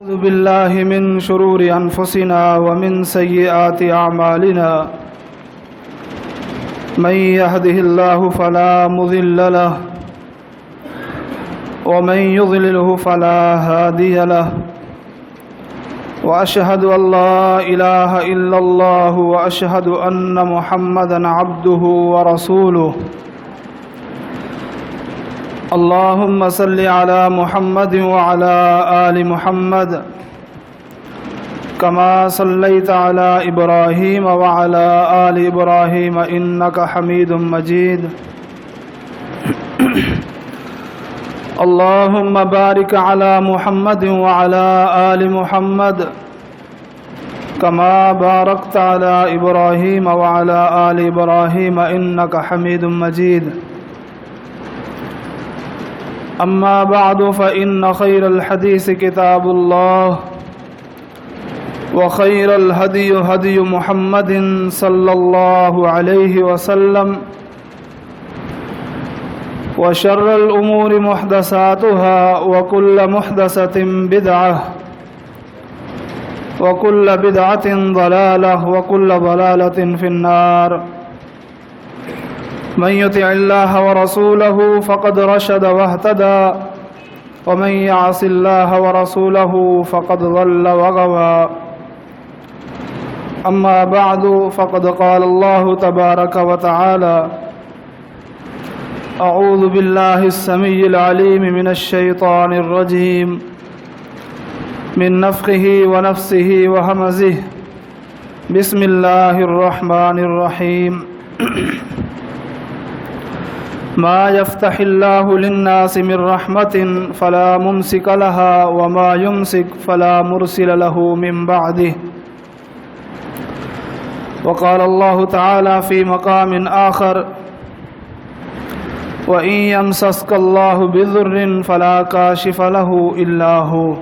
أعوذ بالله من شرور أنفسنا ومن سيئات أعمالنا من يهده الله فلا مضل له ومن يضلله فلا هادي له وأشهد أن لا إله إلا الله وأشهد أن محمدا عبده ورسوله اللهم صل على محمد وعلى آل محمد كما صليت على إبراهيم وعلى آل إبراهيم إنك حميد مجيد اللهم بارك على محمد وعلى آل محمد كما باركت على إبراهيم وعلى آل إبراهيم إنك حميد مجيد أما بعد فإن خير الحديث كتاب الله وخير الهدي هدي محمد صلى الله عليه وسلم وشر الأمور محدثاتها وكل محدثة بدعة وكل بدعة ضلالة وكل ضلالة في النار من يطع الله ورسوله فقد رشد واهتدى ومن يعص الله ورسوله فقد ضل وغوى أما بعد فقد قال الله تبارك وتعالى أعوذ بالله السميع العليم من الشيطان الرجيم من نفخه ونفسه وهمزه بسم الله الرحمن الرحيم ما يفتح الله للناس من رحمة فلا ممسك لها وما يمسك فلا مرسل له من بعده وقال الله تعالى في مقام آخر وإن يمسسك الله بضر فلا كاشف له إلا هو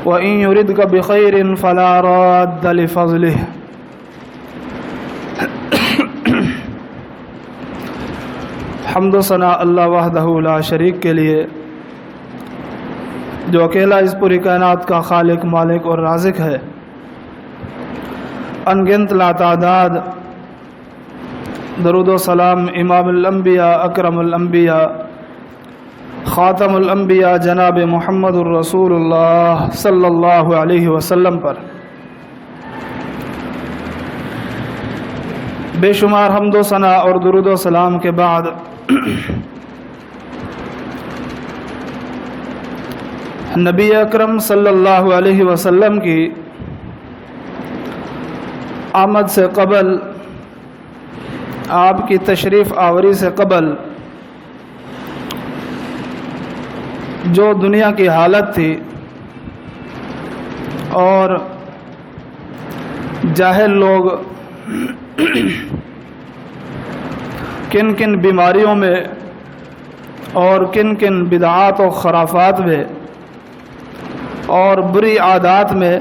وإن يردك بخير فلا راد لفضله حمد و ثنا اللہ وحدہ لا شریک کے لیے جو اکیلا اس پوری کائنات کا خالق مالک اور رازق ہے۔ انگنت لا تعداد درود و سلام امام الانبیاء اکرم الانبیاء خاتم الانبیاء جناب محمد الرسول اللہ صلی اللہ علیہ وسلم پر بے شمار حمد و ثنا اور درود و سلام کے بعد نبی اکرم صلی اللہ علیہ وسلم کی آمد سے قبل، آپ کی تشریف آوری سے قبل جو دنیا کی حالت تھی اور جاہل لوگ کن کن بیماریوں میں اور کن کن بدعات و خرافات میں اور بری عادات میں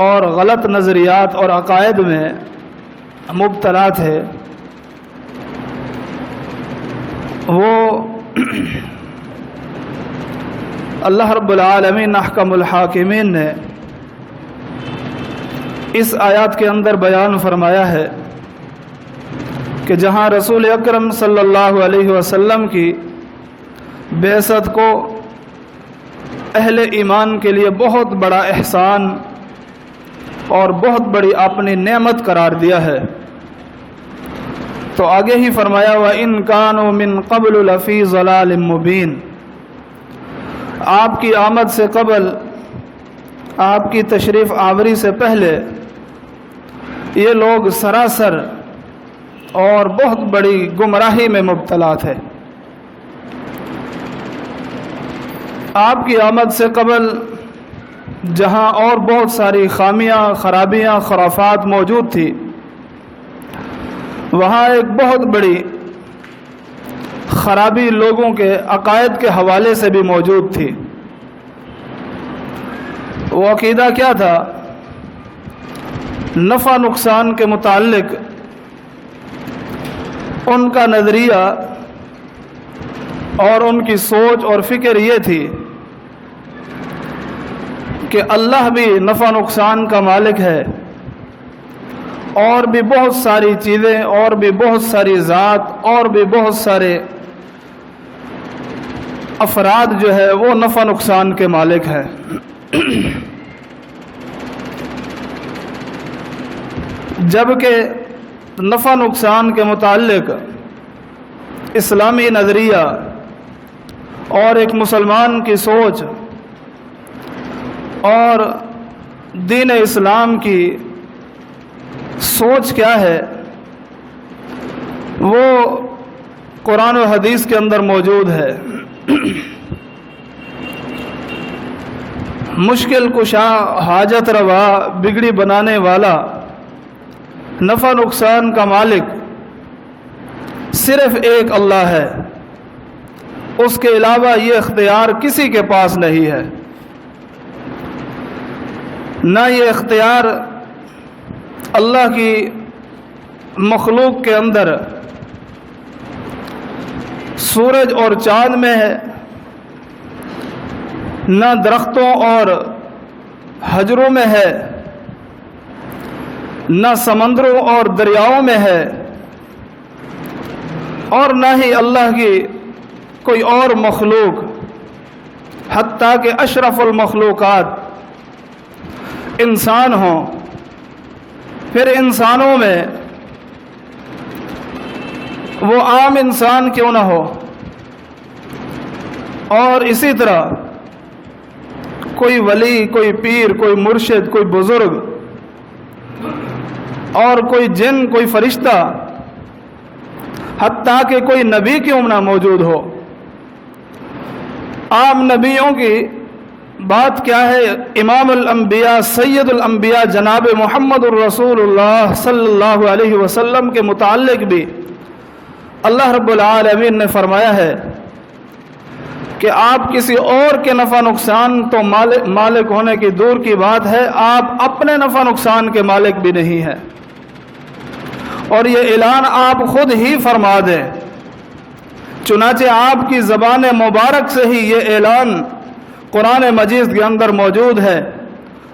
اور غلط نظریات اور عقائد میں مبتلا تھے، وہ اللہ رب العالمین احکم الحاکمین نے اس آیات کے اندر بیان فرمایا ہے کہ جہاں رسول اکرم صلی اللہ علیہ وسلم کی بعثت کو اہل ایمان کے لیے بہت بڑا احسان اور بہت بڑی آپ نے نعمت قرار دیا ہے، تو آگے ہی فرمایا وَإِن كَانُوا مِن قَبْلُ لَفِي ضَلَالٍ مُبِينٍ، آپ کی آمد سے قبل، آپ کی تشریف آوری سے پہلے یہ لوگ سراسر اور بہت بڑی گمراہی میں مبتلا تھے۔ آپ کی آمد سے قبل جہاں اور بہت ساری خامیاں، خرابیاں، خرافات موجود تھی، وہاں ایک بہت بڑی خرابی لوگوں کے عقائد کے حوالے سے بھی موجود تھی۔ وہ عقیدہ کیا تھا؟ نفع نقصان کے متعلق ان کا نظریہ اور ان کی سوچ اور فکر یہ تھی کہ اللہ بھی نفع نقصان کا مالک ہے، اور بھی بہت ساری چیزیں، اور بھی بہت ساری ذات، اور بھی بہت سارے افراد جو ہے وہ نفع نقصان کے مالک ہے۔ جبکہ نفع نقصان کے متعلق اسلامی نظریہ اور ایک مسلمان کی سوچ اور دین اسلام کی سوچ کیا ہے، وہ قرآن و حدیث کے اندر موجود ہے۔ مشکل کشا، حاجت روا، بگڑی بنانے والا، نفع نقصان کا مالک صرف ایک اللہ ہے، اس کے علاوہ یہ اختیار کسی کے پاس نہیں ہے۔ نہ یہ اختیار اللہ کی مخلوق کے اندر سورج اور چاند میں ہے، نہ درختوں اور حجروں میں ہے، نہ سمندروں اور دریاؤں میں ہے، اور نہ ہی اللہ کی کوئی اور مخلوق، حتیٰ کہ اشرف المخلوقات انسان ہوں، پھر انسانوں میں وہ عام انسان کیوں نہ ہو، اور اسی طرح کوئی ولی، کوئی پیر، کوئی مرشد، کوئی بزرگ، اور کوئی جن، کوئی فرشتہ، حتیٰ کہ کوئی نبی کیوں نہ موجود ہو۔ عام نبیوں کی بات کیا ہے، امام الانبیاء، سید الانبیاء جناب محمد الرسول اللہ صلی اللہ علیہ وسلم کے متعلق بھی اللہ رب العالمین نے فرمایا ہے کہ آپ کسی اور کے نفع نقصان تو مالک ہونے کی دور کی بات ہے، آپ اپنے نفع نقصان کے مالک بھی نہیں ہیں، اور یہ اعلان آپ خود ہی فرما دیں۔ چنانچہ آپ کی زبان مبارک سے ہی یہ اعلان قرآن مجید کے اندر موجود ہے۔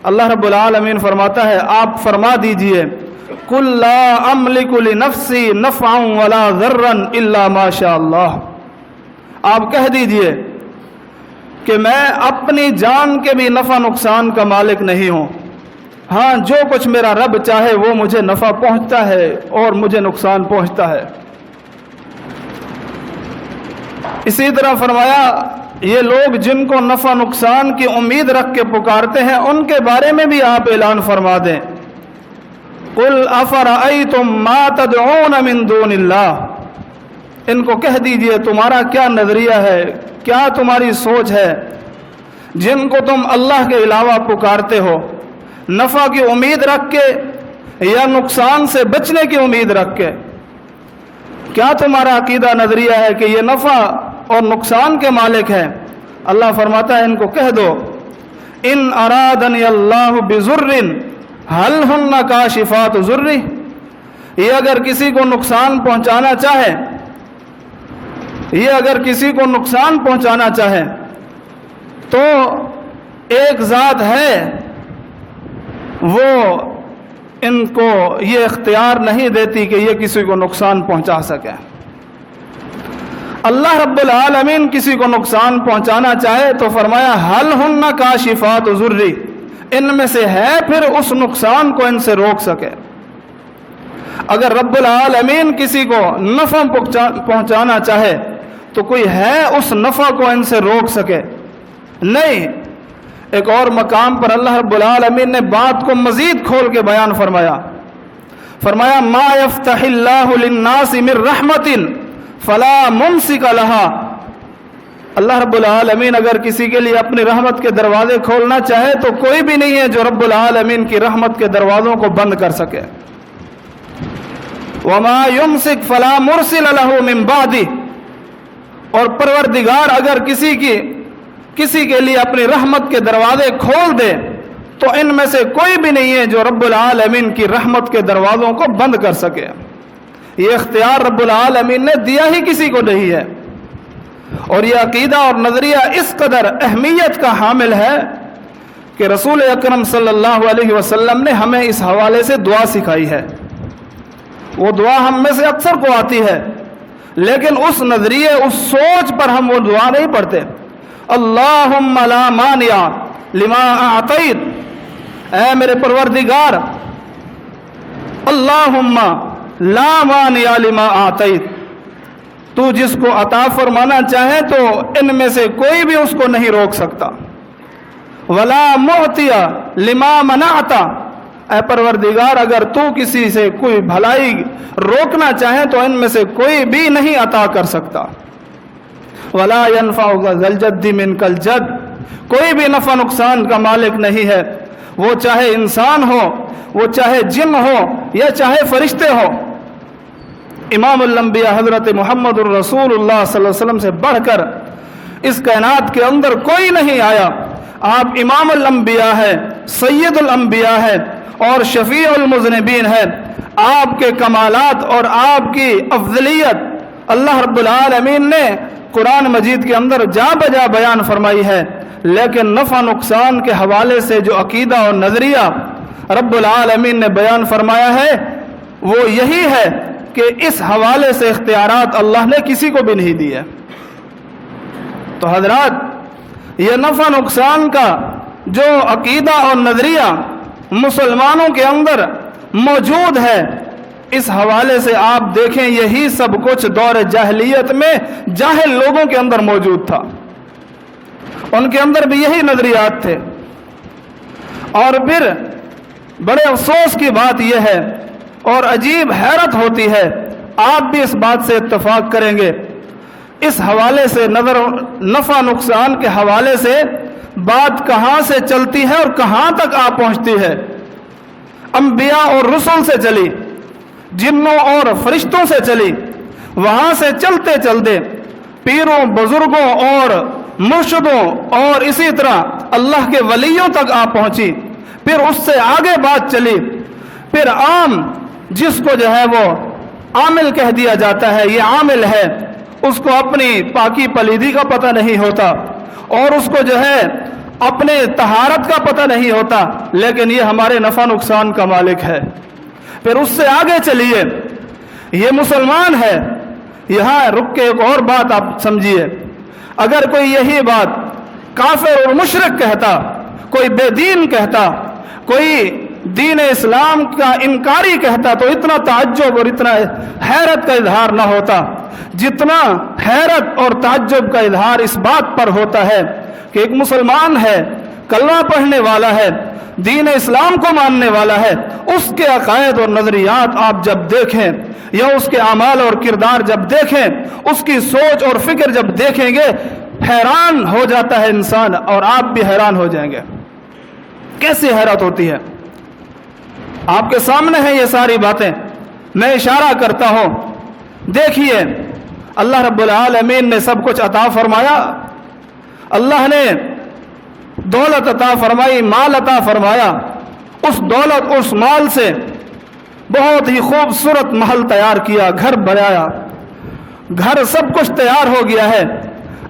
اللہ رب العالمین فرماتا ہے، آپ فرما دیجئے قُلْ لَا أَمْلِكُ لِنَفْسِي نَفْعًا وَلَا ضَرًّا إِلَّا مَا شَاءَ اللَّهُ، آپ کہہ دیجئے کہ میں اپنی جان کے بھی نفع نقصان کا مالک نہیں ہوں، ہاں جو کچھ میرا رب چاہے وہ مجھے نفع پہنچتا ہے اور مجھے نقصان پہنچتا ہے۔ اسی طرح فرمایا، یہ لوگ جن کو نفع نقصان کی امید رکھ کے پکارتے ہیں، ان کے بارے میں بھی آپ اعلان فرما دیں، قُلْ أَفَرَأَيْتُمْ مَا تَدْعُونَ مِن دُونِ اللَّهِ، ان کو کہہ دیجئے تمہارا کیا نظریہ ہے، کیا تمہاری سوچ ہے، جن کو تم اللہ کے علاوہ پکارتے ہو، نفع کی امید رکھ کے یا نقصان سے بچنے کی امید رکھ کے؟ کیا تمہارا عقیدہ نظریہ ہے کہ یہ نفع اور نقصان کے مالک ہیں؟ اللہ فرماتا ہے ان کو کہہ دو، ان ارادنی اللہ بضر هل ہن کاشفات ضرہ، یہ اگر کسی کو نقصان پہنچانا چاہے، یہ اگر کسی کو نقصان پہنچانا چاہے تو ایک ذات ہے، وہ ان کو یہ اختیار نہیں دیتی کہ یہ کسی کو نقصان پہنچا سکے۔ اللہ رب العالمین کسی کو نقصان پہنچانا چاہے تو فرمایا حل ہن کاشفات ضرہ، ان میں سے ہے پھر اس نقصان کو ان سے روک سکے۔ اگر رب العالمین کسی کو نفع پہنچانا چاہے تو کوئی ہے اس نفع کو ان سے روک سکے؟ نہیں۔ ایک اور مقام پر اللہ رب العالمین نے بات کو مزید کھول کے بیان فرمایا ما یفتح اللہ للناس من رحمت فلا ممسک لها، اللہ رب العالمین اگر کسی کے لیے اپنی رحمت کے دروازے کھولنا چاہے تو کوئی بھی نہیں ہے جو رب العالمین کی رحمت کے دروازوں کو بند کر سکے۔ وما یمسک فلا مرسل له من بعدہ، اور پروردگار اگر کسی کے لیے اپنی رحمت کے دروازے کھول دے تو ان میں سے کوئی بھی نہیں ہے جو رب العالمین کی رحمت کے دروازوں کو بند کر سکے۔ یہ اختیار رب العالمین نے دیا ہی کسی کو نہیں ہے، اور یہ عقیدہ اور نظریہ اس قدر اہمیت کا حامل ہے کہ رسول اکرم صلی اللہ علیہ وسلم نے ہمیں اس حوالے سے دعا سکھائی ہے. وہ دعا ہم میں سے اکثر کو آتی ہے، لیکن اس نظریے، اس سوچ پر ہم وہ دعا نہیں پڑھتے. اللہم لا مانع لما اعطیت، اے میرے پروردگار، اللہم لا مانع لما اعطیت، تو جس کو عطا فرمانا چاہے تو ان میں سے کوئی بھی اس کو نہیں روک سکتا. ولا معطی لما منعت، اے پروردگار اگر تو کسی سے کوئی بھلائی روکنا چاہے تو ان میں سے کوئی بھی نہیں عطا کر سکتا. ولا ينفع ذا الجد منك الجد، کوئی بھی نفع نقصان کا مالک نہیں ہے، وہ چاہے انسان ہو، وہ چاہے جن ہو یا چاہے فرشتے ہو. امام الانبیاء حضرت محمد الرسول اللہ صلی اللہ علیہ وسلم سے بڑھ کر اس کائنات کے اندر کوئی نہیں آیا. آپ امام الانبیاء ہے، سید الانبیاء ہے اور شفیع المذنبین ہے. آپ کے کمالات اور آپ کی افضلیت اللہ رب العالمین نے قرآن مجید کے اندر جا بجا بیان فرمائی ہے، لیکن نفع نقصان کے حوالے سے جو عقیدہ اور نظریہ رب العالمین نے بیان فرمایا ہے وہ یہی ہے کہ اس حوالے سے اختیارات اللہ نے کسی کو بھی نہیں دیے. تو حضرات، یہ نفع نقصان کا جو عقیدہ اور نظریہ مسلمانوں کے اندر موجود ہے، اس حوالے سے آپ دیکھیں یہی سب کچھ دور جاہلیت میں جاہل لوگوں کے اندر موجود تھا. ان کے اندر بھی یہی نظریات تھے. اور پھر بڑے افسوس کی بات یہ ہے اور عجیب حیرت ہوتی ہے، آپ بھی اس بات سے اتفاق کریں گے، اس حوالے سے نفع نقصان کے حوالے سے بات کہاں سے چلتی ہے اور کہاں تک آ پہنچتی ہے. انبیاء اور رسل سے چلی، جنوں اور فرشتوں سے چلی، وہاں سے چلتے چلتے پیروں، بزرگوں اور مرشدوں اور اسی طرح اللہ کے ولیوں تک آ پہنچی. پھر اس سے آگے بات چلی، پھر عام جس کو جو ہے وہ عامل کہہ دیا جاتا ہے، یہ عامل ہے، اس کو اپنی پاکی پلیدی کا پتہ نہیں ہوتا اور اس کو جو ہے اپنے طہارت کا پتہ نہیں ہوتا، لیکن یہ ہمارے نفع نقصان کا مالک ہے. پھر اس سے آگے چلیے، یہ مسلمان ہے. یہاں رک کے ایک اور بات آپ سمجھیے، اگر کوئی یہی بات کافر اور مشرک کہتا، کوئی بے دین کہتا، کوئی دین اسلام کا انکاری کہتا تو اتنا تعجب اور اتنا حیرت کا اظہار نہ ہوتا جتنا حیرت اور تعجب کا اظہار اس بات پر ہوتا ہے کہ ایک مسلمان ہے، کلمہ پڑھنے والا ہے، دین اسلام کو ماننے والا ہے، اس کے عقائد اور نظریات آپ جب دیکھیں یا اس کے اعمال اور کردار جب دیکھیں، اس کی سوچ اور فکر جب دیکھیں گے، حیران ہو جاتا ہے انسان اور آپ بھی حیران ہو جائیں گے. کیسی حیرت ہوتی ہے. آپ کے سامنے ہیں یہ ساری باتیں، میں اشارہ کرتا ہوں. دیکھیے، اللہ رب العالمین نے سب کچھ عطا فرمایا، اللہ نے دولت عطا فرمائی، مال عطا فرمایا. اس دولت، اس مال سے بہت ہی خوبصورت محل تیار کیا، گھر بنایا، گھر سب کچھ تیار ہو گیا ہے.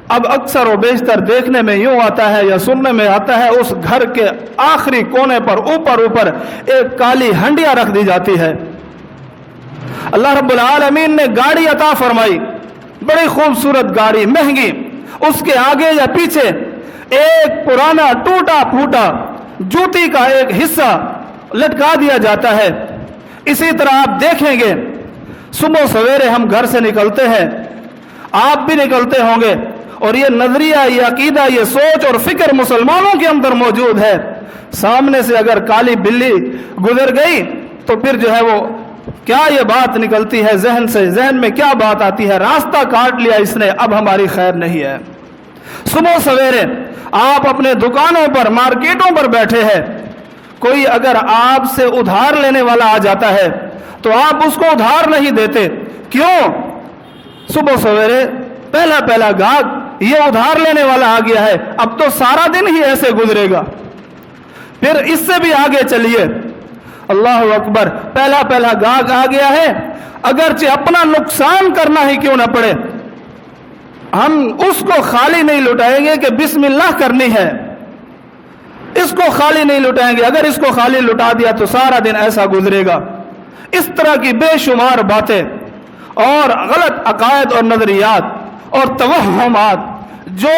اب اکثر و بیشتر دیکھنے میں یوں آتا ہے یا سننے میں آتا ہے، اس گھر کے آخری کونے پر اوپر ایک کالی ہنڈیا رکھ دی جاتی ہے. اللہ رب العالمین نے گاڑی عطا فرمائی، بڑی خوبصورت گاڑی، مہنگی. اس کے آگے یا پیچھے ایک پرانا ٹوٹا پھوٹا جوتی کا ایک حصہ لٹکا دیا جاتا ہے. اسی طرح آپ دیکھیں گے، صبح سویرے ہم گھر سے نکلتے ہیں، آپ بھی نکلتے ہوں گے، اور یہ نظریہ، یہ عقیدہ، یہ سوچ اور فکر مسلمانوں کے اندر موجود ہے. سامنے سے اگر کالی بلی گزر گئی تو پھر جو ہے وہ کیا یہ بات نکلتی ہے ذہن سے، ذہن میں کیا بات آتی ہے، راستہ کاٹ لیا اس نے، اب ہماری خیر نہیں ہے. صبح سویرے آپ اپنے دکانوں پر، مارکیٹوں پر بیٹھے ہیں، کوئی اگر آپ سے ادھار لینے والا آ جاتا ہے تو آپ اس کو ادھار نہیں دیتے. کیوں؟ صبح سویرے پہلا گاہک یہ ادھار لینے والا آ گیا ہے، اب تو سارا دن ہی ایسے گزرے گا. پھر اس سے بھی آگے چلیے، اللہ اکبر، پہلا گاہک آ گیا ہے، اگرچہ اپنا نقصان کرنا ہی کیوں نہ پڑے، ہم اس کو خالی نہیں لٹائیں گے کہ بسم اللہ کرنی ہے. اس کو خالی نہیں لٹائیں گے، اگر اس کو خالی لٹا دیا تو سارا دن ایسا گزرے گا۔ اس طرح کی بے شمار باتیں اور غلط عقائد اور نظریات اور توہمات جو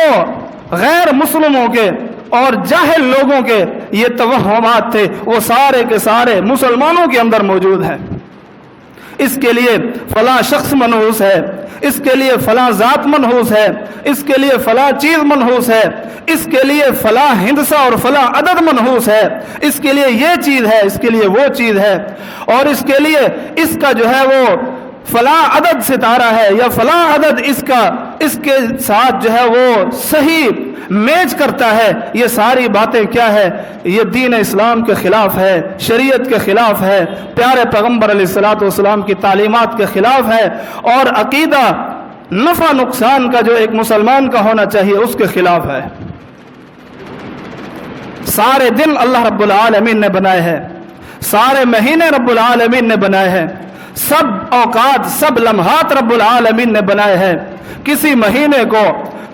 غیر مسلموں کے اور جاہل لوگوں کے یہ توہمات تھے، وہ سارے کے سارے مسلمانوں کے اندر موجود ہیں۔ اس کے لیے فلاں شخص منحوس ہے، اس کے لیے فلاں ذات منحوس ہے، اس کے لیے فلاں چیز منحوس ہے، اس کے لیے فلاں ہندسہ اور فلاں عدد منحوس ہے، اس کے لیے یہ چیز ہے، اس کے لیے وہ چیز ہے، اور اس کے لیے اس کا جو ہے وہ فلاں عدد ستارہ ہے یا فلاں عدد اس کے ساتھ جو ہے وہ صحیح میچ کرتا ہے۔ یہ ساری باتیں کیا ہے؟ یہ دین اسلام کے خلاف ہے، شریعت کے خلاف ہے، پیارے پیغمبر علیہ الصلوۃ والسلام کی تعلیمات کے خلاف ہے، اور عقیدہ نفع نقصان کا جو ایک مسلمان کا ہونا چاہیے اس کے خلاف ہے۔ سارے دن اللہ رب العالمین نے بنائے ہیں، سارے مہینے رب العالمین نے بنائے ہیں، سب اوقات سب لمحات رب العالمین نے بنائے ہیں۔ کسی مہینے کو،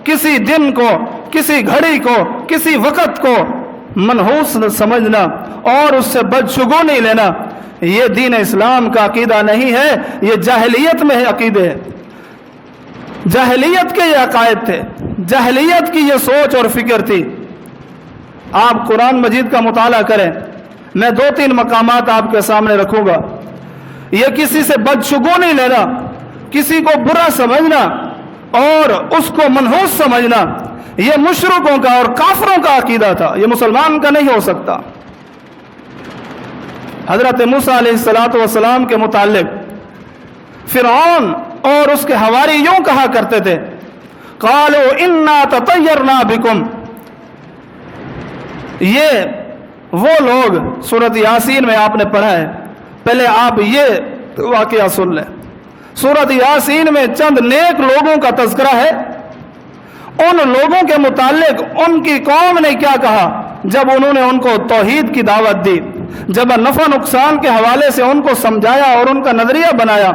کسی دن کو، کسی گھڑی کو، کسی وقت کو منحوس سمجھنا اور اس سے بدشگونی لینا، یہ دین اسلام کا عقیدہ نہیں ہے، یہ جاہلیت میں عقیدے ہے، جاہلیت کے یہ عقائد تھے، جاہلیت کی یہ سوچ اور فکر تھی۔ آپ قرآن مجید کا مطالعہ کریں، میں 2-3 مقامات آپ کے سامنے رکھوں گا۔ یہ کسی سے بدشگونی لینا، کسی کو برا سمجھنا اور اس کو منحوس سمجھنا، یہ مشرکوں کا اور کافروں کا عقیدہ تھا، یہ مسلمان کا نہیں ہو سکتا۔ حضرت موسیٰ علیہ السلام کے متعلق فرعون اور اس کے حواری یوں کہا کرتے تھے، قالوا انا تطیرنا بکم۔ یہ وہ لوگ، سورۃ یاسین میں آپ نے پڑھا ہے، پہلے آپ یہ واقعہ سن لیں۔ سورۃ یاسین میں چند نیک لوگوں کا تذکرہ ہے، ان لوگوں کے متعلق ان کی قوم نے کیا کہا جب انہوں نے ان کو توحید کی دعوت دی، جب نفع نقصان کے حوالے سے ان کو سمجھایا اور ان کا نظریہ بنایا،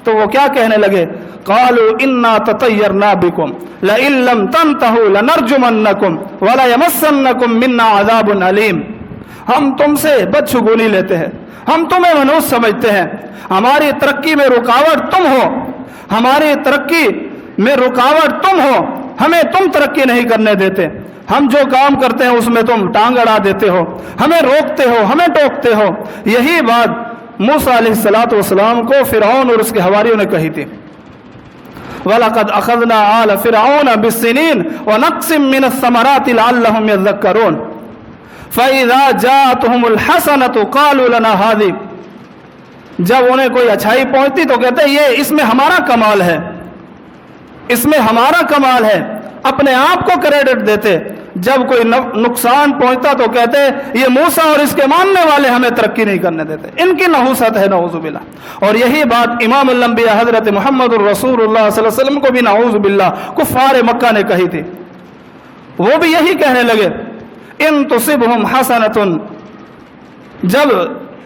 تو وہ کیا کہنے لگے؟ قالوا انا تطیرنا بکم لئن لم تنتہوا لنرجمنکم وليمسنکم منا عذاب علیم۔ ہم تم سے بدشگونی لیتے ہیں، ہم تمہیں منحوس سمجھتے ہیں، ہماری ترقی میں رکاوٹ تم ہو، ہماری ترقی میں رکاوٹ تم ہو، ہمیں تم ترقی نہیں کرنے دیتے، ہم جو کام کرتے ہیں اس میں تم ٹانگ اڑا دیتے ہو، ہمیں روکتے ہو، ہمیں ٹوکتے ہو۔ یہی بات موسیٰ علیہ السلام کو فرعون اور اس کے حواریوں نے کہی تھی۔ وَلَقَدْ أَخَذْنَا آلَ فِرْعَوْنَ بِالسِّنِينَ وَنَقْصٍ مِّنَ الثَّمَرَاتِ لَعَلَّهُمْ يَذَّكَّرُونَ فَإِذَا جَاءَتْهُمُ الْحَسَنَةُ قَالُوا لَنَا هَٰذِهِ۔ جب انہیں کوئی اچھائی پہنچتی تو کہتے ہیں یہ اس میں ہمارا کمال ہے، اس میں ہمارا کمال ہے، اپنے آپ کو کریڈٹ دیتے۔ جب کوئی نقصان پہنچتا تو کہتے یہ موسیٰ اور اس کے ماننے والے ہمیں ترقی نہیں کرنے دیتے، ان کی نحوست ہے، نعوذ باللہ۔ اور یہی بات امام الانبیاء حضرت محمد الرسول اللہ صلی اللہ علیہ وسلم کو بھی نعوذ باللہ کفار مکہ نے کہی تھی، وہ بھی یہی کہنے لگے، ان تصبہم حسنۃ، جب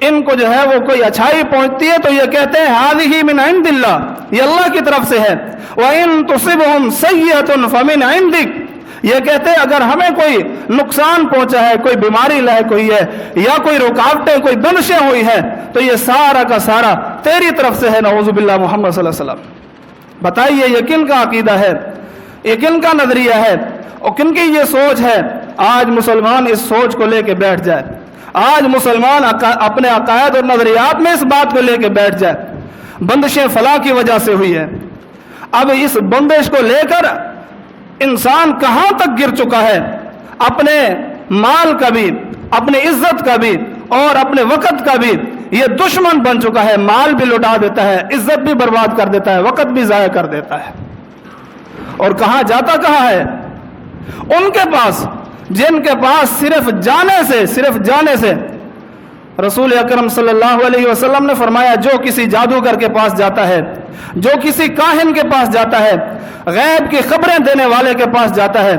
ان کو جو ہے وہ کوئی اچھائی پہنچتی ہے تو یہ کہتے ہیں ہذہ من عند اللہ، یہ اللہ کی طرف سے ہے، وَإِن تُصِبْهُمْ سَيِّئَةٌ فَمِنْ عِنْدِكَ، یہ کہتے ہیں اگر ہمیں کوئی نقصان پہنچا ہے، کوئی بیماری لاحق ہوئی ہے یا کوئی رکاوٹیں، کوئی بندشیں ہوئی ہیں تو یہ سارا کا سارا تیری طرف سے ہے، نعوذ باللہ محمد صلی اللہ علیہ وسلم۔ بتائیے یہ کن کا عقیدہ ہے، یہ کن کا نظریہ ہے اور کن کی یہ سوچ ہے؟ آج مسلمان اس سوچ کو لے کے بیٹھ جائے، آج مسلمان اپنے عقائد اور نظریات میں اس بات کو لے کے بیٹھ جائے، بندشیں فلاں کی وجہ سے ہوئی ہے۔ اب اس بندش کو لے کر انسان کہاں تک گر چکا ہے، اپنے مال کا بھی، اپنی عزت کا بھی اور اپنے وقت کا بھی یہ دشمن بن چکا ہے، مال بھی لٹا دیتا ہے، عزت بھی برباد کر دیتا ہے، وقت بھی ضائع کر دیتا ہے، اور کہاں جاتا کہاں ہے؟ ان کے پاس جن کے پاس صرف جانے سے رسول اکرم صلی اللہ علیہ وسلم نے فرمایا جو کسی جادوگر کے پاس جاتا ہے، جو کسی کاہن کے پاس جاتا ہے، غیب کی خبریں دینے والے کے پاس جاتا ہے،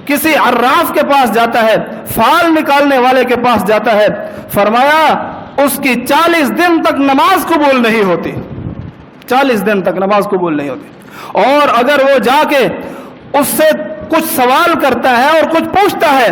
کسی عراف کے پاس جاتا ہے، فال نکالنے والے کے پاس جاتا ہے، فرمایا اس کی 40 دن تک نماز قبول نہیں ہوتی، 40 دن تک نماز قبول نہیں ہوتی، اور اگر وہ جا کے اس سے کچھ سوال کرتا ہے اور کچھ پوچھتا ہے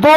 2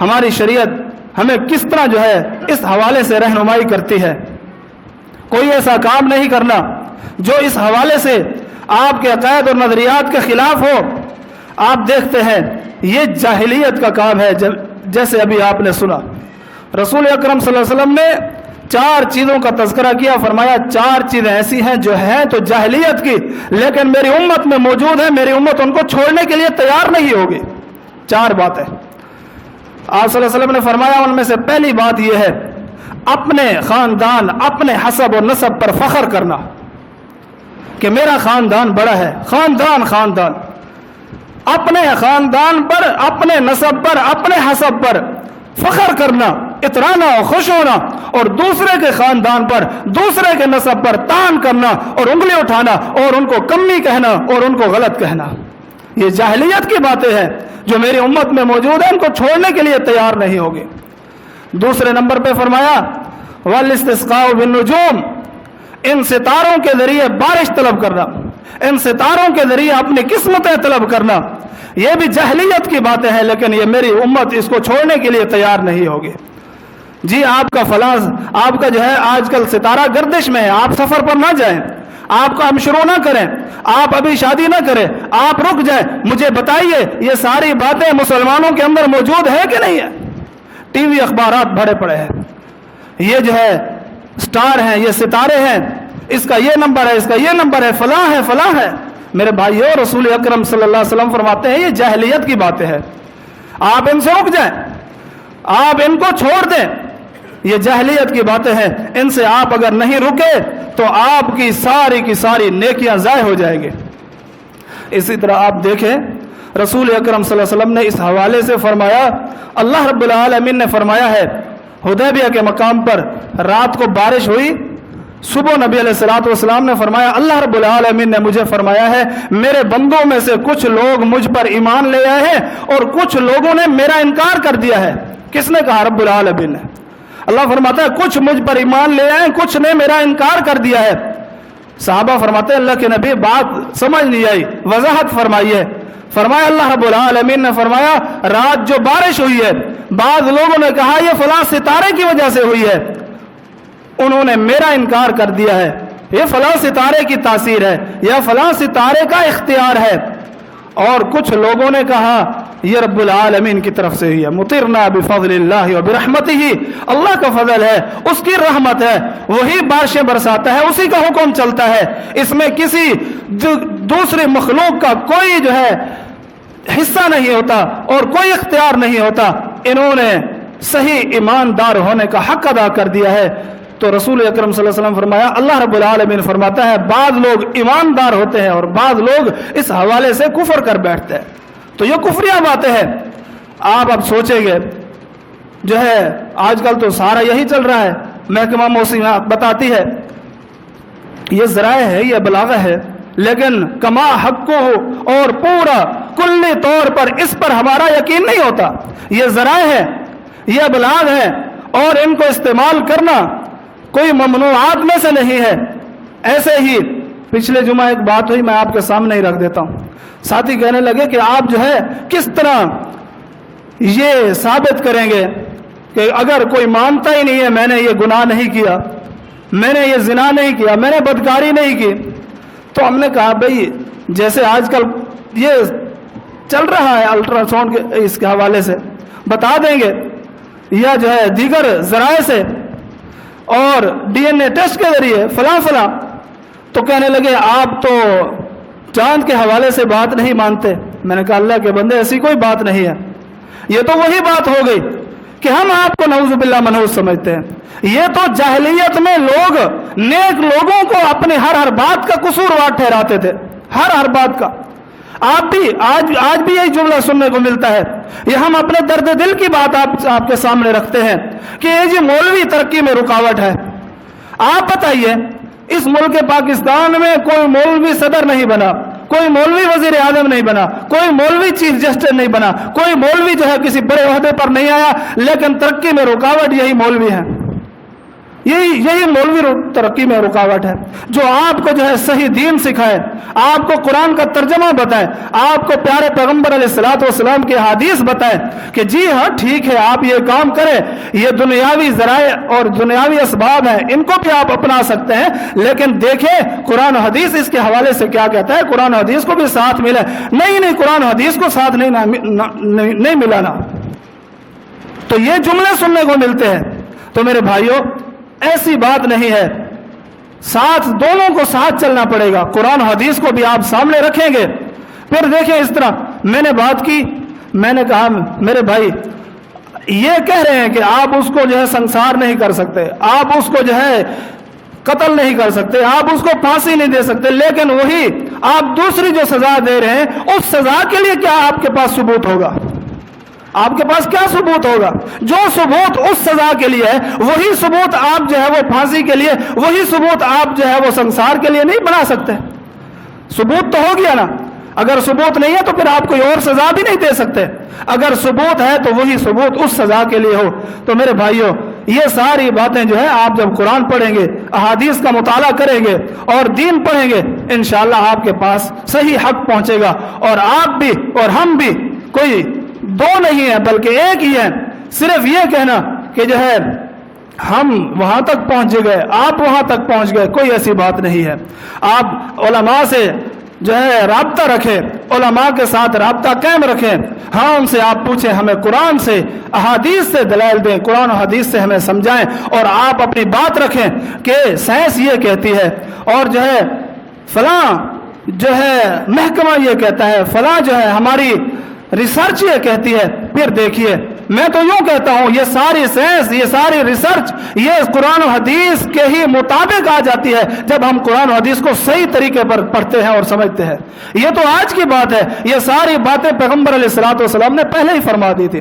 ہماری شریعت ہمیں کس طرح جو ہے اس حوالے سے رہنمائی کرتی ہے۔ کوئی ایسا کام نہیں کرنا جو اس حوالے سے آپ کے عقائد اور نظریات کے خلاف ہو۔ آپ دیکھتے ہیں یہ جاہلیت کا کام ہے، جیسے ابھی آپ نے سنا رسول اکرم صلی اللہ علیہ وسلم نے 4 چیزوں کا تذکرہ کیا، فرمایا 4 چیزیں ایسی ہیں جو ہیں تو جاہلیت کی، لیکن میری امت میں موجود ہیں، میری امت ان کو چھوڑنے کے لیے تیار نہیں ہوگی۔ 4 باتیں آپ صلی اللہ علیہ وسلم نے فرمایا، ان میں سے پہلی بات یہ ہے اپنے خاندان، اپنے حسب و نسب پر فخر کرنا کہ میرا خاندان بڑا ہے۔ خاندان اپنے خاندان پر، اپنے نسب پر، اپنے حسب پر فخر کرنا، اترانا اور خوش ہونا، اور دوسرے کے خاندان پر، دوسرے کے نسب پر تان کرنا اور انگلی اٹھانا اور ان کو کمی کہنا اور ان کو غلط کہنا، یہ جاہلیت کی باتیں ہیں جو میری امت میں موجود ہیں، ان کو چھوڑنے کے لیے تیار نہیں ہوگی۔ دوسرے نمبر پہ فرمایا والاستسقاء بالنجوم، ان ستاروں کے ذریعے بارش طلب کرنا، ان ستاروں کے ذریعے اپنی قسمتیں طلب کرنا، یہ بھی جاہلیت کی باتیں ہیں، لیکن یہ میری امت اس کو چھوڑنے کے لیے تیار نہیں ہوگی۔ جی آپ کا فلاں، آپ کا جو ہے آج کل ستارہ گردش میں ہے، آپ سفر پر نہ جائیں، آپ کا ہم شروع نہ کریں، آپ ابھی شادی نہ کریں، آپ رک جائیں، مجھے بتائیے یہ ساری باتیں مسلمانوں کے اندر موجود ہے کہ نہیں ہے؟ ٹی وی اخبارات بھرے پڑے ہیں، یہ جو ہے سٹار ہیں، یہ ستارے ہیں، اس کا یہ نمبر ہے، اس کا یہ نمبر ہے، فلاں ہے فلاں ہے۔ میرے بھائیو، رسول اکرم صلی اللہ علیہ وسلم فرماتے ہیں یہ جاہلیت کی باتیں ہیں، آپ ان سے رک جائیں، آپ ان کو چھوڑ دیں، یہ جاہلیت کی باتیں ہیں، ان سے آپ اگر نہیں رکے تو آپ کی ساری نیکیاں ضائع ہو جائیں گے۔ اسی طرح آپ دیکھیں رسول اکرم صلی اللہ علیہ وسلم نے اس حوالے سے فرمایا، اللہ رب العالمین نے فرمایا ہے حدیبیہ کے مقام پر رات کو بارش ہوئی، صبح نبی علیہ الصلوۃ والسلام نے فرمایا اللہ رب العالمین نے مجھے فرمایا ہے میرے بندوں میں سے کچھ لوگ مجھ پر ایمان لے آئے ہیں اور کچھ لوگوں نے میرا انکار کر دیا ہے۔ کس نے کہا؟ رب العالمین نے۔ اللہ فرماتا ہے کچھ مجھ پر ایمان لے آئے، کچھ نے میرا انکار کر دیا ہے۔ صحابہ فرماتے ہیں اللہ کے نبی بات سمجھ نہیں آئی، وضاحت فرمائیے۔ فرمایا اللہ رب العالمین نے فرمایا رات جو بارش ہوئی ہے، بعض لوگوں نے کہا یہ فلاں ستارے کی وجہ سے ہوئی ہے، انہوں نے میرا انکار کر دیا ہے، یہ فلاں ستارے کی تاثیر ہے یا فلاں ستارے کا اختیار ہے، اور کچھ لوگوں نے کہا یہ رب العالمین کی طرف سے ہوئی ہے۔ مطرنا بفضل اللہ و برحمتہ، اللہ کا فضل ہے، اس کی رحمت ہے، وہی بارشیں برساتا ہے، اسی کا حکم چلتا ہے، اس میں کسی دوسری مخلوق کا کوئی جو ہے حصہ نہیں ہوتا اور کوئی اختیار نہیں ہوتا۔ انہوں نے صحیح ایماندار ہونے کا حق ادا کر دیا ہے۔ تو رسول اکرم صلی اللہ علیہ وسلم فرمایا اللہ رب العالمین فرماتا ہے بعض لوگ ایماندار ہوتے ہیں اور بعض لوگ اس حوالے سے کفر کر بیٹھتے ہیں، تو یہ کفریہ باتیں ہیں۔ آپ اب سوچیں گے جو ہے آج کل تو سارا یہی چل رہا ہے، محکمہ موسمیات بتاتی ہے، یہ ذرائع ہے، یہ بلاغہ ہے، لیکن کما حق کو اور پورا کلی طور پر اس پر ہمارا یقین نہیں ہوتا۔ یہ ذرائع ہے، یہ ابلاغ ہے، اور ان کو استعمال کرنا کوئی ممنوعات میں سے نہیں ہے۔ ایسے ہی پچھلے جمعہ ایک بات ہوئی، میں آپ کے سامنے ہی رکھ دیتا ہوں۔ ساتھی کہنے لگے کہ آپ جو ہے کس طرح یہ ثابت کریں گے کہ اگر کوئی مانتا ہی نہیں ہے میں نے یہ گناہ نہیں کیا، میں نے یہ زنا نہیں کیا، میں نے بدکاری نہیں کی، تو ہم نے کہا بھئی جیسے آج کل یہ چل رہا ہے الٹرا ساؤنڈ کے اس کے حوالے سے بتا دیں گے، یا جو ہے دیگر ذرائع سے اور ڈی این اے ٹیسٹ کے ذریعے فلاں فلاں، تو کہنے لگے آپ تو چاند کے حوالے سے بات نہیں مانتے۔ میں نے کہا اللہ کے بندے ایسی کوئی بات نہیں ہے، یہ تو وہی بات ہو گئی کہ ہم آپ کو نعوذ باللہ منحوس سمجھتے ہیں۔ یہ تو جاہلیت میں لوگ نیک لوگوں کو اپنے ہر بات کا قصوروار ٹھہراتے تھے، ہر بات کا۔ آپ بھی آج بھی یہی جملہ سننے کو ملتا ہے۔ یہ ہم اپنے درد دل کی بات آپ کے سامنے رکھتے ہیں کہ یہ جی مولوی ترقی میں رکاوٹ ہے۔ آپ بتائیے اس ملک پاکستان میں کوئی مولوی صدر نہیں بنا، کوئی مولوی وزیر اعظم نہیں بنا، کوئی مولوی چیف جسٹس نہیں بنا، کوئی مولوی جو ہے کسی بڑے عہدے پر نہیں آیا، لیکن ترقی میں رکاوٹ یہی مولوی ہیں۔ یہی مولوی ترقی میں رکاوٹ ہے، جو آپ کو جو ہے صحیح دین سکھائے، آپ کو قرآن کا ترجمہ بتائے، آپ کو پیارے پیغمبر علیہ الصلوۃ والسلام کی حدیث بتائے کہ جی ہاں ٹھیک ہے آپ یہ کام کریں، یہ دنیاوی ذرائع اور دنیاوی اسباب ہیں، ان کو بھی آپ اپنا سکتے ہیں، لیکن دیکھیں قرآن و حدیث اس کے حوالے سے کیا کہتا ہے، قرآن و حدیث کو بھی ساتھ ملے۔ نہیں قرآن و حدیث کو ساتھ نہیں ملانا۔ تو یہ جملے سننے کو ملتے ہیں۔ تو میرے بھائیوں ایسی بات نہیں ہے، ساتھ دونوں کو ساتھ چلنا پڑے گا، قرآن و حدیث کو بھی آپ سامنے رکھیں گے۔ پھر دیکھیں اس طرح میں نے بات کی، میں نے کہا میرے بھائی یہ کہہ رہے ہیں کہ آپ اس کو جو ہے سنسار نہیں کر سکتے، آپ اس کو جو ہے قتل نہیں کر سکتے، آپ اس کو پھانسی نہیں دے سکتے، لیکن وہی آپ دوسری جو سزا دے رہے ہیں اس سزا کے لیے کیا آپ کے پاس ثبوت ہوگا؟ آپ کے پاس کیا ثبوت ہوگا؟ جو ثبوت اس سزا کے لیے ہے وہی ثبوت آپ جو ہے وہ پھانسی کے لیے، وہی ثبوت آپ جو ہے وہ سنسار کے لیے نہیں بنا سکتے۔ ثبوت تو ہو گیا نا، اگر ثبوت نہیں ہے تو پھر آپ کوئی اور سزا بھی نہیں دے سکتے، اگر ثبوت ہے تو وہی ثبوت اس سزا کے لیے ہو۔ تو میرے بھائیوں یہ ساری باتیں جو ہے آپ جب قرآن پڑھیں گے، احادیث کا مطالعہ کریں گے اور دین پڑھیں گے، انشاءاللہ آپ کے پاس صحیح حق پہنچے گا، اور آپ بھی اور ہم بھی کوئی دو نہیں ہے بلکہ ایک ہی ہے۔ صرف یہ کہنا کہ جو ہے ہم وہاں تک پہنچ گئے، آپ وہاں تک پہنچ گئے، کوئی ایسی بات نہیں ہے۔ آپ علماء سے جو ہے رابطہ رکھیں، علماء کے ساتھ رابطہ قائم رکھیں، ہاں ان سے آپ پوچھیں، ہمیں قرآن سے احادیث سے دلائل دیں، قرآن و حدیث سے ہمیں سمجھائیں، اور آپ اپنی بات رکھیں کہ سائنس یہ کہتی ہے، اور جو ہے فلاں جو ہے محکمہ یہ کہتا ہے، فلاں جو ہے ہماری ریسرچ یہ کہتی ہے۔ پھر دیکھیے میں تو یوں کہتا ہوں یہ ساری سائنس، یہ ساری ریسرچ یہ قرآن و حدیث کے ہی مطابق آ جاتی ہے جب ہم قرآن و حدیث کو صحیح طریقے پر پڑھتے ہیں اور سمجھتے ہیں۔ یہ تو آج کی بات ہے، یہ ساری باتیں پیغمبر علیہ الصلوۃ والسلام نے پہلے ہی فرما دی تھی۔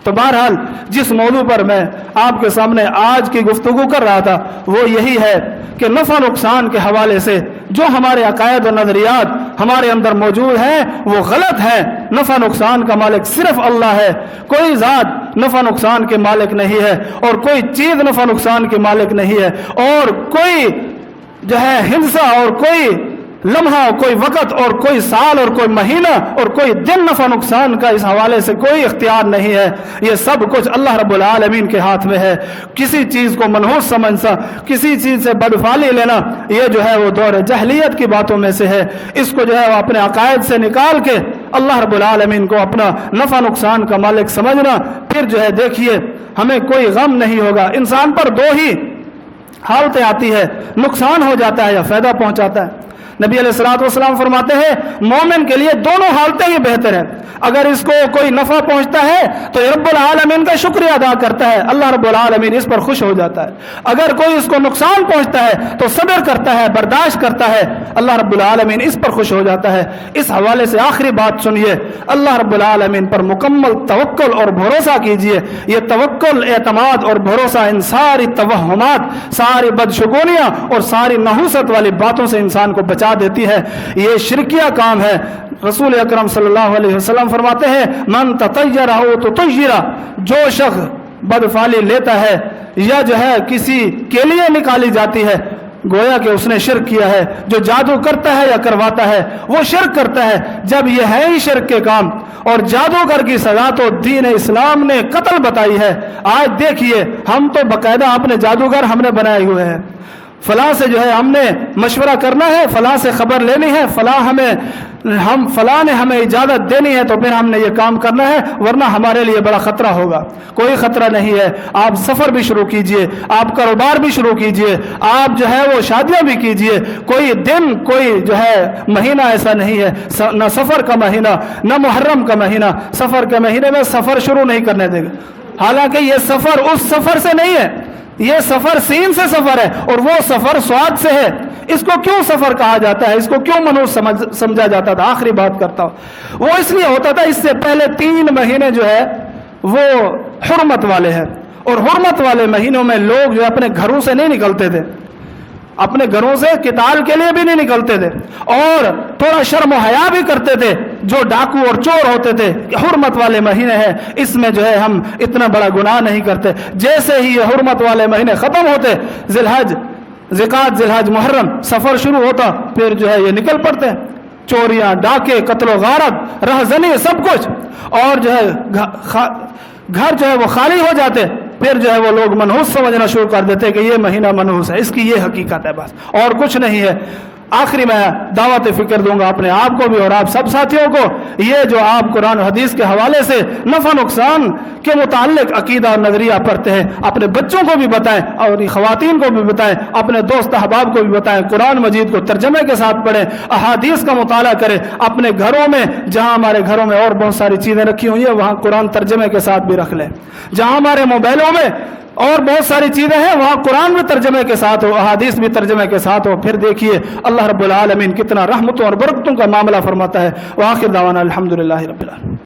تو بہرحال جس موضوع پر میں آپ کے سامنے آج کی گفتگو کر رہا تھا وہ یہی ہے کہ نفع نقصان کے حوالے سے جو ہمارے عقائد و نظریات ہمارے اندر موجود ہیں وہ غلط ہیں۔ نفع نقصان کا مالک صرف اللہ ہے، کوئی ذات نفع نقصان کے مالک نہیں ہے، اور کوئی چیز نفع نقصان کے مالک نہیں ہے، اور کوئی جو ہے ہندسہ اور کوئی لمحہ، کوئی وقت اور کوئی سال اور کوئی مہینہ اور کوئی دن نفع نقصان کا اس حوالے سے کوئی اختیار نہیں ہے۔ یہ سب کچھ اللہ رب العالمین کے ہاتھ میں ہے۔ کسی چیز کو منحوس سمجھنا، کسی چیز سے بدفعلی لینا، یہ جو ہے وہ دور جہلیت کی باتوں میں سے ہے۔ اس کو جو ہے وہ اپنے عقائد سے نکال کے اللہ رب العالمین کو اپنا نفع نقصان کا مالک سمجھنا، پھر جو ہے دیکھیے ہمیں کوئی غم نہیں ہوگا۔ انسان پر دو ہی حالتیں آتی ہے، نقصان ہو جاتا ہے یا فائدہ پہنچاتا ہے۔ نبی علیہ الصلوۃ والسلام فرماتے ہیں مومن کے لیے دونوں حالتیں ہی بہتر ہیں۔ اگر اس کو کوئی نفع پہنچتا ہے تو رب العالمین کا شکریہ ادا کرتا ہے، اللہ رب العالمین اس پر خوش ہو جاتا ہے۔ اگر کوئی اس کو نقصان پہنچتا ہے تو صبر کرتا ہے، برداشت کرتا ہے، اللہ رب العالمین اس پر خوش ہو جاتا ہے۔ اس حوالے سے آخری بات سنیے، اللہ رب العالمین پر مکمل توکل اور بھروسہ کیجیے۔ یہ توکل، اعتماد اور بھروسہ ان ساری توہمات، ساری بدشگونیاں اور ساری نحوست والی باتوں سے انسان کو بچا دیتی ہے۔ یہ شرکیہ کام ہے۔ رسول اکرم صلی اللہ علیہ وسلم فرماتے ہیں من تطیر او تطیر، جو شخص بدفعلی لیتا ہے یا جو ہے کسی کے لیے نکالی جاتی ہے، گویا کہ اس نے شرک کیا ہے۔ جو جادو کرتا ہے یا کرواتا ہے وہ شرک کرتا ہے۔ جب یہ ہے ہی شرک کے کام، اور جادوگر کی سزا تو دین اسلام نے قتل بتائی ہے۔ آج دیکھیے ہم تو باقاعدہ اپنے جادوگر ہم نے بنائے ہوئے ہیں، فلاں سے جو ہے ہم نے مشورہ کرنا ہے، فلاں سے خبر لینی ہے، فلاں نے ہمیں اجازت دینی ہے تو پھر ہم نے یہ کام کرنا ہے، ورنہ ہمارے لیے بڑا خطرہ ہوگا۔ کوئی خطرہ نہیں ہے۔ آپ سفر بھی شروع کیجئے، آپ کاروبار بھی شروع کیجئے، آپ جو ہے وہ شادیاں بھی کیجئے۔ کوئی دن، کوئی جو ہے مہینہ ایسا نہیں ہے، نہ سفر کا مہینہ نہ محرم کا مہینہ، سفر کے مہینے میں سفر شروع نہیں کرنے دے گا۔ حالانکہ یہ سفر اس سفر سے نہیں ہے، یہ سفر سین سے سفر ہے، اور وہ سفر سواد سے ہے۔ اس کو کیوں سفر کہا جاتا ہے؟ اس کو کیوں منحوس سمجھا جاتا تھا؟ آخری بات کرتا ہوں، وہ اس لیے ہوتا تھا اس سے پہلے 3 مہینے جو ہے وہ حرمت والے ہیں، اور حرمت والے مہینوں میں لوگ جو اپنے گھروں سے نہیں نکلتے تھے۔ اپنے گھروں سے قتال کے لیے بھی نہیں نکلتے تھے اور تھوڑا شرم و حیا بھی کرتے تھے. جو ڈاکو اور چور ہوتے تھے کہ حرمت والے مہینے ہیں, اس میں جو ہے ہم اتنا بڑا گناہ نہیں کرتے. جیسے ہی یہ حرمت والے مہینے ختم ہوتے, ذی الحج, ذی الحج, محرم, سفر شروع ہوتا, پھر جو ہے یہ نکل پڑتے, چوریاں, ڈاکے, قتل و غارت, رہزنی, سب کچھ, اور جو ہے گھر جو ہے وہ خالی ہو جاتے. پھر جو ہے وہ لوگ منحوس سمجھنا شروع کر دیتے کہ یہ مہینہ منحوس ہے, اس کی یہ حقیقت ہے, بس اور کچھ نہیں ہے. آخری میں دعوت فکر دوں گا اپنے آپ کو بھی اور آپ سب ساتھیوں کو. یہ جو آپ قرآن و حدیث کے حوالے سے نفع نقصان کے متعلق عقیدہ اور نظریہ پڑھتے ہیں, اپنے بچوں کو بھی بتائیں اور خواتین کو بھی بتائیں, اپنے دوست احباب کو بھی بتائیں. قرآن مجید کو ترجمے کے ساتھ پڑھیں, احادیث کا مطالعہ کریں. اپنے گھروں میں, جہاں ہمارے گھروں میں اور بہت ساری چیزیں رکھی ہوئی ہیں, وہاں قرآن ترجمے کے ساتھ بھی رکھ لیں. جہاں ہمارے موبائلوں میں اور بہت ساری چیزیں ہیں, وہاں قرآن بھی ترجمے کے ساتھ ہو, احادیث بھی ترجمے کے ساتھ ہو. پھر دیکھیے اللہ رب العالمین کتنا رحمتوں اور برکتوں کا معاملہ فرماتا ہے. وآخر دعوانا الحمدللہ رب العالمین.